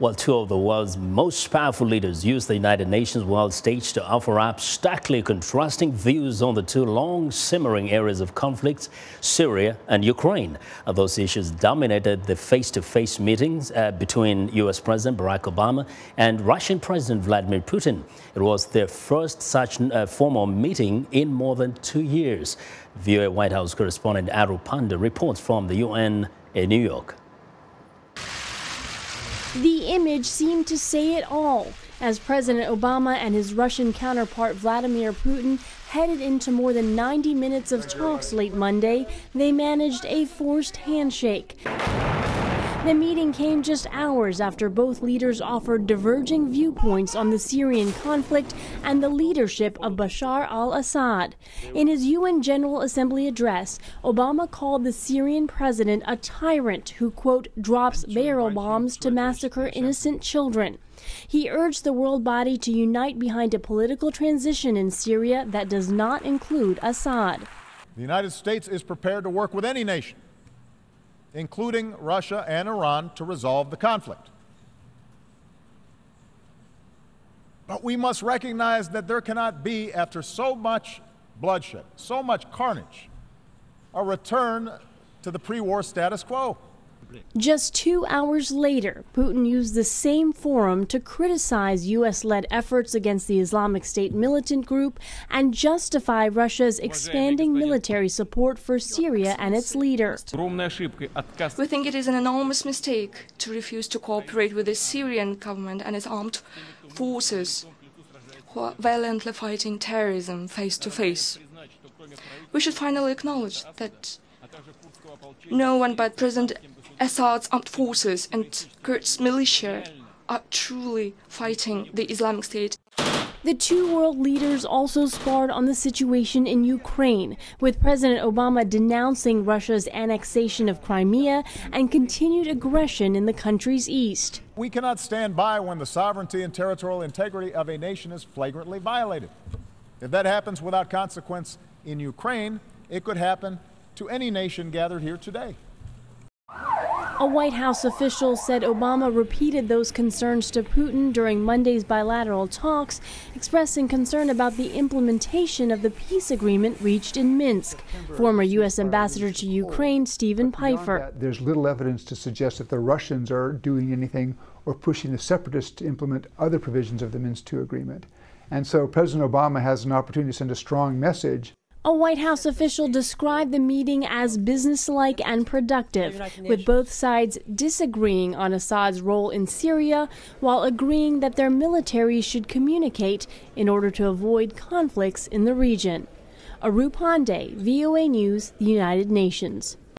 Well, two of the world's most powerful leaders used the United Nations world stage to offer up starkly contrasting views on the two long simmering areas of conflict, Syria and Ukraine. Those issues dominated the face-to-face meetings between U.S. President Barack Obama and Russian President Vladimir Putin. It was their first such formal meeting in more than 2 years. VOA White House correspondent Aru Pande reports from the UN in New York. The image seemed to say it all, as President Obama and his Russian counterpart Vladimir Putin headed into more than 90 minutes of talks late Monday. They managed a forced handshake. The meeting came just hours after both leaders offered diverging viewpoints on the Syrian conflict and the leadership of Bashar al-Assad. In his UN General Assembly address, Obama called the Syrian president a tyrant who, quote, drops barrel bombs to massacre innocent children. He urged the world body to unite behind a political transition in Syria that does not include Assad. The United States is prepared to work with any nation, including Russia and Iran, to resolve the conflict. But we must recognize that there cannot be, after so much bloodshed, so much carnage, a return to the pre-war status quo. Just 2 hours later, Putin used the same forum to criticize U.S.-led efforts against the Islamic State militant group and justify Russia's expanding military support for Syria and its leader. We think it is an enormous mistake to refuse to cooperate with the Syrian government and its armed forces who are violently fighting terrorism face to face. We should finally acknowledge that no one but President Assad's armed forces and Kurds militia are truly fighting the Islamic State. The two world leaders also sparred on the situation in Ukraine, with President Obama denouncing Russia's annexation of Crimea and continued aggression in the country's east. We cannot stand by when the sovereignty and territorial integrity of a nation is flagrantly violated. If that happens without consequence in Ukraine, it could happen to any nation gathered here today. A White House official said Obama repeated those concerns to Putin during Monday's bilateral talks, expressing concern about the implementation of the peace agreement reached in Minsk. Former U.S. Ambassador to Ukraine, Stephen Pfeiffer. There's little evidence to suggest that the Russians are doing anything or pushing the separatists to implement other provisions of the Minsk II agreement. And so President Obama has an opportunity to send a strong message. A White House official described the meeting as businesslike and productive, with both sides disagreeing on Assad's role in Syria while agreeing that their militaries should communicate in order to avoid conflicts in the region. Aru Pande, VOA News, the United Nations.